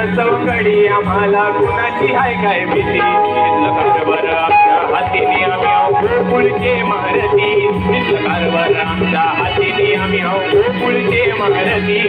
चौकडी आम्हाला कुणाची हाय काय भीती कारभार आमच्या हातीने आम्ही गोकुळचे महारथी कारभार आमच्या हातीने आम्ही गोकुळचे महारथी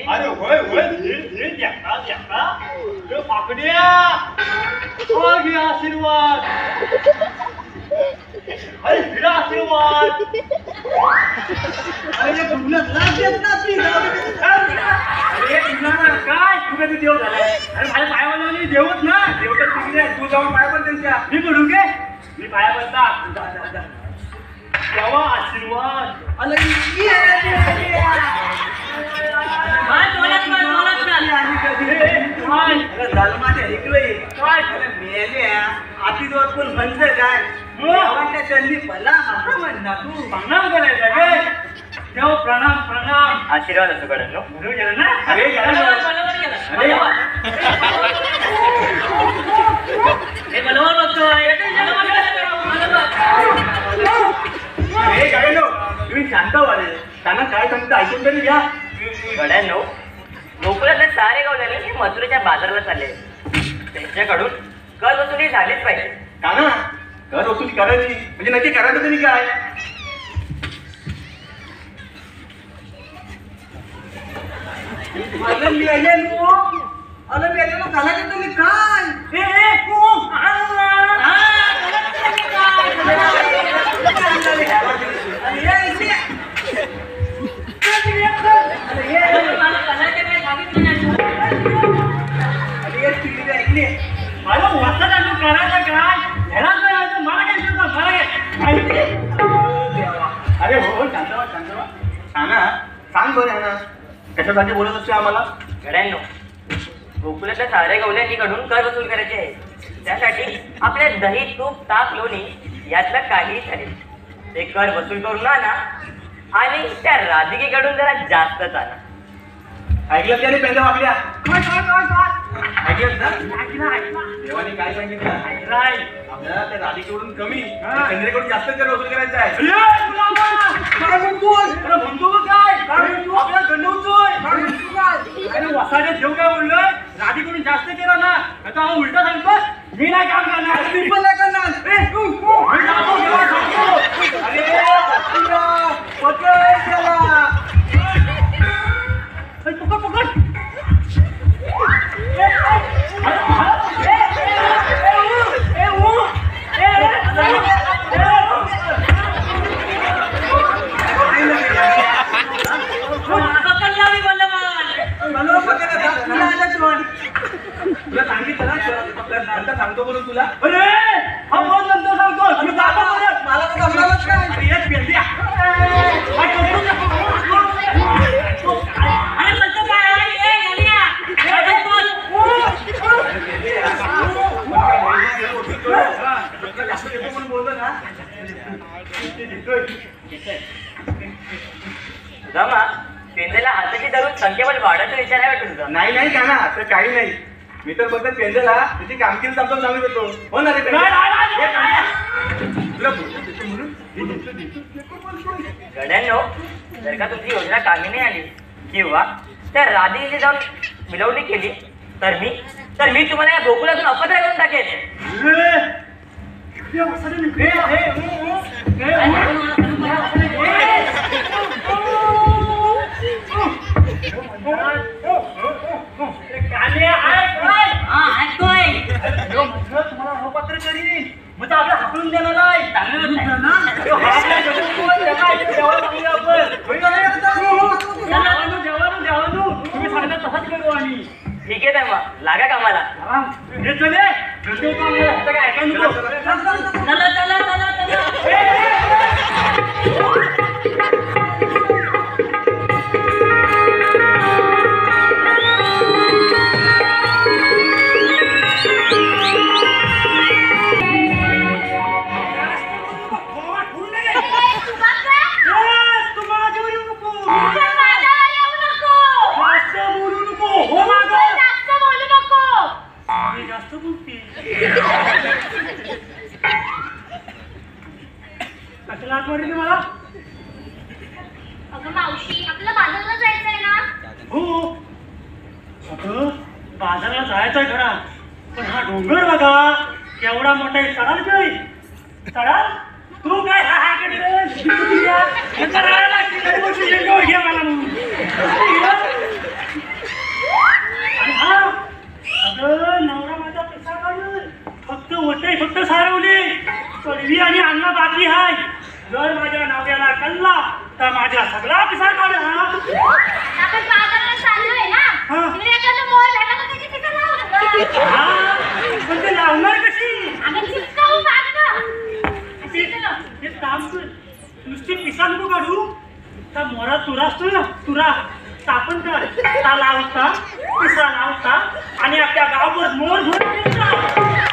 अरे होय होय आशीर्वाद अरे फिरा आशीर्वाद अरे काय तुला तू देव झालाय अरे माझ्या पायावाला देवच ना देव तर तिकडे तू जाऊन पाया पण त्यांच्या मी पडू घे मी पाया बसता देवा आशीर्वाद आतीजवळ पण म्हणतं काय गावाच्या चंदी भला असं म्हणणार तू प्रणाम करायचा गे देव प्रणाम प्रणाम आशीर्वाद असं करेल ना म्हणून गेलं ना अरे तुम्ही शांत व्हाले त्यांना काय सांगता ऐकून तरी घ्या गड्यांनो गोकुळातले सारे गावले मथुरेच्या बाजाराला चालले त्यांच्याकडून कर वसुली झालीच पाहिजे का ना कर वसुली करायची म्हणजे नक्की करायचं तरी काय घालायचं तुम्ही काय अरे हो शांतवा शांतवा सांग बरं कशासाठी बोलत असते आम्हाला गड्यांनो गोकुळातल्या सारे गवल्यांकडून कर वसूल करायचे आहे त्यासाठी आपल्या दही तूप ताक लोणी यातलं काही ठरेल ते कर वसूल करून आणा आणि त्या राधिकेकडून जरा जास्तच आणा ऐकलं त्याने पेंदा वागल्या ऐकलंस ना ऐकला देवाने काय सांगितलं राय आपल्याला त्या राधिकेकडून कमी हा. चंद्रेकडून जास्त कर वसूल करायचं आहे अरे गुलाबा! काय म्हणतोय? अरे म्हणतो का काय म्हणतो? आपल्याला गंडवतोय. अरे वसाड्यात देव काय बोललोय राधीकडून जास्त केलं ना आता हा उलटा सांगतो मी नाही काम करणार मी पण नाही करणार मी जातो, देवा, जातो. अरे पकड त्याला. अरे, पकड पकड ए, ए, ए, ऊ, ए, पकडला मी बल्लमान. मला पकड आता. तुला आलं पण. तुला सांगितलं ना नंतर सांगतो म्हणून तुला अरे हा बोल नंतर सांगतो मी जातो परत. मला तर जमणारच नाही. अरे एक पेंड्या. काय करतो ते? अरे म्हणतो काय आहे? ए, गण्या. ए, बोल. जास्त देतो म्हणून बोलतो ना जमा पेंद्याला हाताची धरून संख्याबळ वाढायचा विचार आहे वाटतं तुझा. नाही नाही का ना तर काही नाही मी तर फक्त पेंडला त्याची कामगिरी समजावून सांगत होतो हो ना रे पेंडा? नाही. हे काय? तुला बोलतो देतो म्हणून हे देतो. गड्यांनो जर का तुमची योजना कामी नाही आली किंवा त्या राधेने जाऊन मिळवणी केली तर मी तुम्हाला या गोकुलातून अपत्र करून टाकेन. हाकलून देणार नाही तुम्ही सांगता तसाच करू आम्ही ठीक आहे तर मग लागा कामाला. हे चले काय ऐकाय नको चला चला चला चला. जास्त बोलते कशाला आठवणी मला अगं मावशी आपल्याला बाजारला जायचंय ना. हो अगं बाजाराला जायचंय खरा पण हा डोंगर बघा केवढा मोठा आहे. चढाल काय चढाल तू काय हा हा कडे घे मला म्हणून. आणि हा अगं नवरा माझा पैसा काढून फक्त वटे फक्त सारवले चढवी आणि अन्न बाकी हाय. जर माझ्या नवऱ्याला कल्ला तर माझ्या सगळा पिसा काढ. आपण बाजारला चाललोय ना. हा. तिकडे एखादं मोर भेटला तर त्याची तिथं लावू गं. हा पण ते लावणार कशी अगं चिपकावून टाक गं. ते काम कर नुसती पिसा नको काढू त्या मोरा तुरा असतो ना तुरा स्थापन कर ता लावता पिसा लावता आणि आपल्या गावभर मोर घेऊन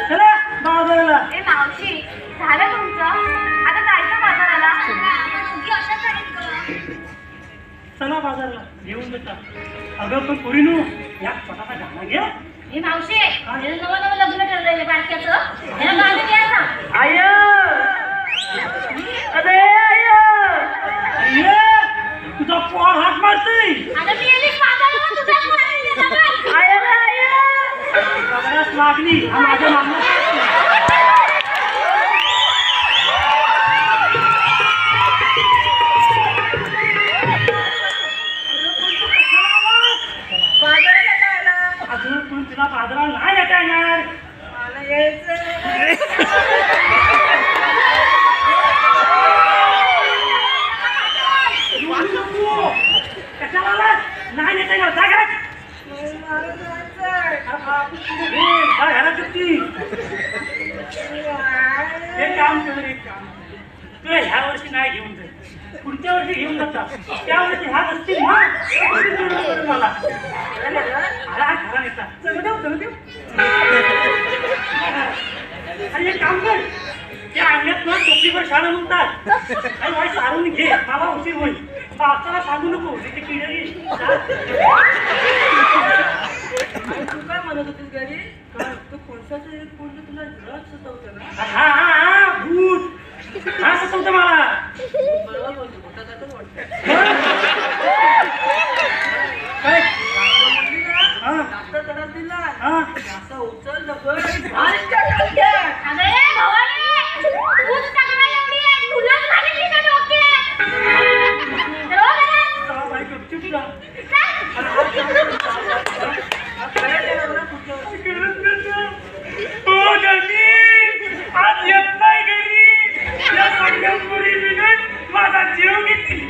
चला बाजाराला. ए मावशी झालं तुमचं आता जायचं बाजाराला. मुलगी अशाच आहेत गं. चला बाजारला घेऊन देता. अगं पण पुरीनू या स्वतःचा गाणं घ्या. ए मावशी हे नवं लग्न ठरलंय बारक्याचं. याला गाणं घ्यायचं. आय अरे आय ये तुझा पोर हात मारतोय. अगं मी आली बाजाराला तुझा पोरांनी दिला गं. आय आय सगळ्याच लागली हा माझ्या मागणं. बाजाराला काय आला? अजून पण तुला बाजाराला नाही येता येणार. मला यायचं कशाला आलास? नाही येता येणार जा घरात. मला जायचंय. काय घरात सुट्टी? एक काम कर एक काम तुला ह्या वर्षी नाही घेऊन जाईल पुढच्या वर्षी घेऊन जातात त्या वर्षी ह्या असतील ना मला आला खरा नेता चल देऊ आणि एक काम कर त्या अंगणात ना टोपलीवर शाळा म्हणतात आणि सारून घे मला उशीर होईल बापाला सांगू नको तिथे किडे तू काय म्हणत होतीस घरी तू कोणसाचं एक बोललं तुला जरा सुचवतं ना हा हा हा भूत हा सतवतं मला बरोबर बोलतो मोठा जातच वाटतं काय हा जास्त त्रास दिला हा जास्त उचल दगड आणि घालच्या डोक्यात. अगं ए भवानी, तूच तक्रार एवढी आहे, तुलाच घालेली का डोक्यात? तर हो घरात. चला बाई गपचूप जा. काय केलं बरं पुढच्या ओ जगी, आज येत नाही घरी या सगळ्या मुली बिघड माझा जीव घेतील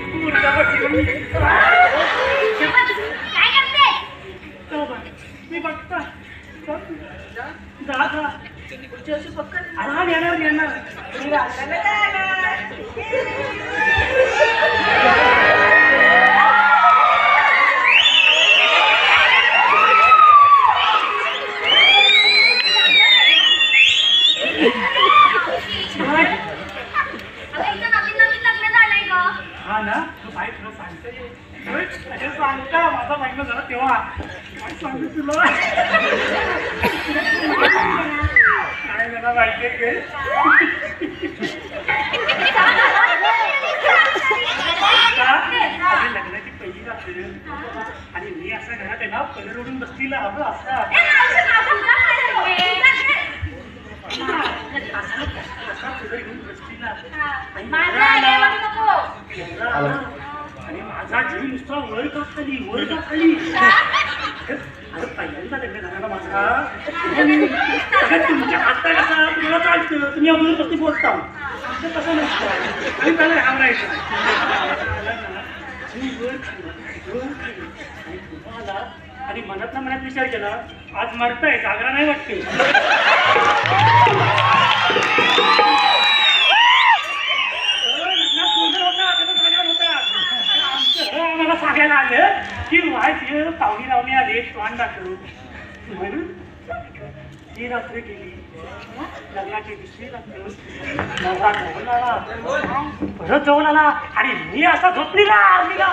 काय करते? मी बघता जा जा जा पुढच्या वर्षी पक्कन आराम येणार येणार अगं इथं नवीन नवीन लग्न झालंय ग. हा ना तू बाई तुला सांगते अरे सांगता माझा महिना झाला तेव्हा काय सांगू तुला काय मला माहितीये की आपली लग्नाची पहिली रात्री आणि मी असा घरात आहे ना पदर ओढून बसलेला हवं असा असा पदर घेऊन बसलेला आणि माझा जीव नुसता वर का खाली अरे पहिल्यांदा लग्न झाला माझा अगं तुमच्या हातपाय कसा तुम्हाला चालतं तुम्ही अगोदर कसं बोलता आमचं तसं नसतं आणि त्याला घाबरायचं आणि तुम्हाला आणि मनातला मनात विचार केला आज मरताय जागरा नाही वाटते आम्हाला सांगायला आलं की व्हायचे पाहुणी लावणी आले तोंड दाखवून म्हणून ही रात्र गेली लग्नाची दुसरी रात्र नवरा जवळ आला परत जवळ आला आणि मी असा झोपलेला आर्मीला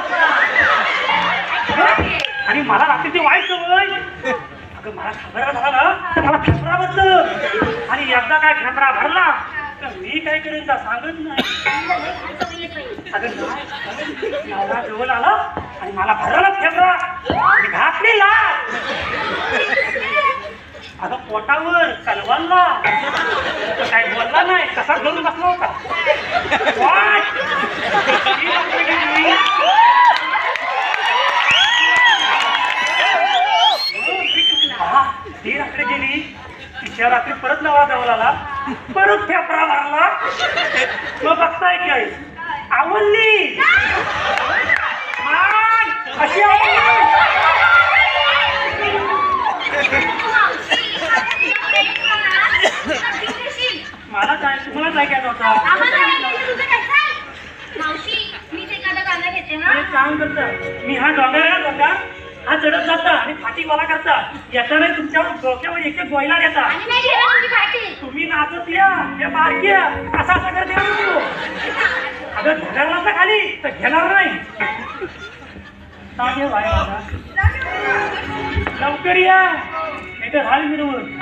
आणि मला रात्रीची वाईट सवय अगं मला खबरा झाला ना तर मला फेफरा बसलं आणि एकदा काय फेफरा भरला तर मी काय करेन का सांगत नाही अगं नवरा जवळ आला आणि मला भरला फेफरा आणि घातली लाट अगं पोटावर कलवाला काय बोलला नाही कसा धरून बसला होता वाट! ती रात्री गेली तिसऱ्या रात्री परत नवरा जवळ आला परत फेफरा भरला मग बघताय काय आवडली अशी मला काय तुम्हाला काय घ्यायचं होता मावशी मीच एखादा कांदा घेते ना. एक काम करता मी हा डोंगर आहे ना डोंगर हा चढत जाता आणि फाटी मला करता याचा नाही तुमच्यावर डोक्यावर एक एक गोयला घेता आणि नाही घेणार तुझी फाटी. तुम्ही नाचत या हे बारकी असा असा करते तू अगं धरला तर खाली तर घेणार नाही सांग हे भाई माझा लवकर या नाही तर राहील मिळवून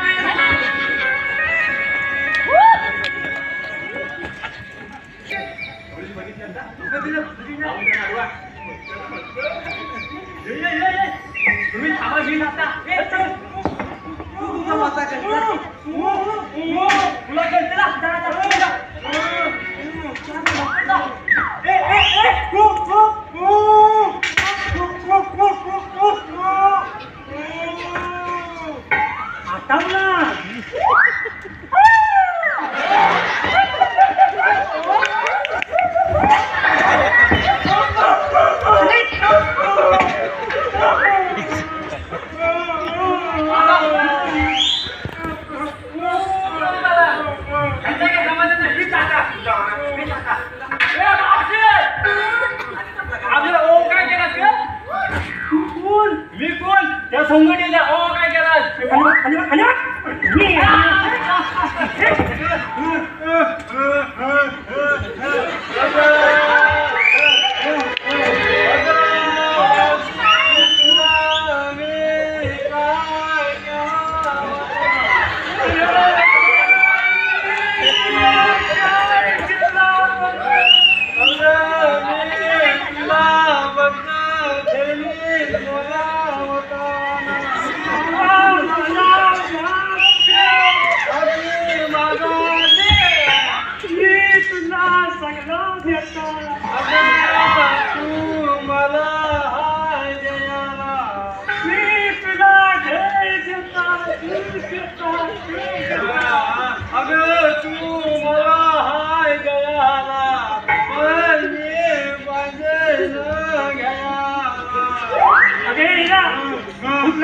तुम्ही थांबा घेऊन आता तुझा माता तुला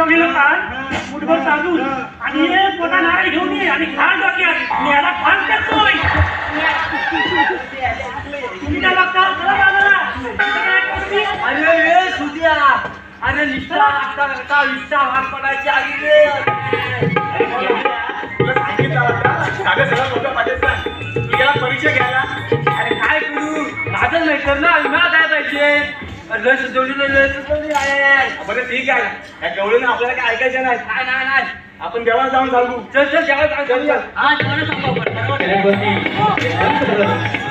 मुठभर चालून आणि एक मोठा नारळ घेऊन ये आणि खाण डोक्यात मी याला खाण करतोय तुम्ही काय बघता चला बाजूला. अरे रे सुद्या अरे निष्ठा करता निष्ठा भाग पडायची आली रे. तुला सांगितलं होतं साधं सगळं मोठं पाहिजे तू गेला परीक्षा घ्यायला. अरे काय करू माझं नाही तर ना विमा काय पाहिजे लस जोडली आहे. बरं ठीक आहे या गवळीनं आपल्याला काय ऐकायचं नाही. नाही नाही नाही आपण देवाला जाऊन सांगू. चल चल जेव्हा हा जेवण सांगू आपण बरोबर आहे.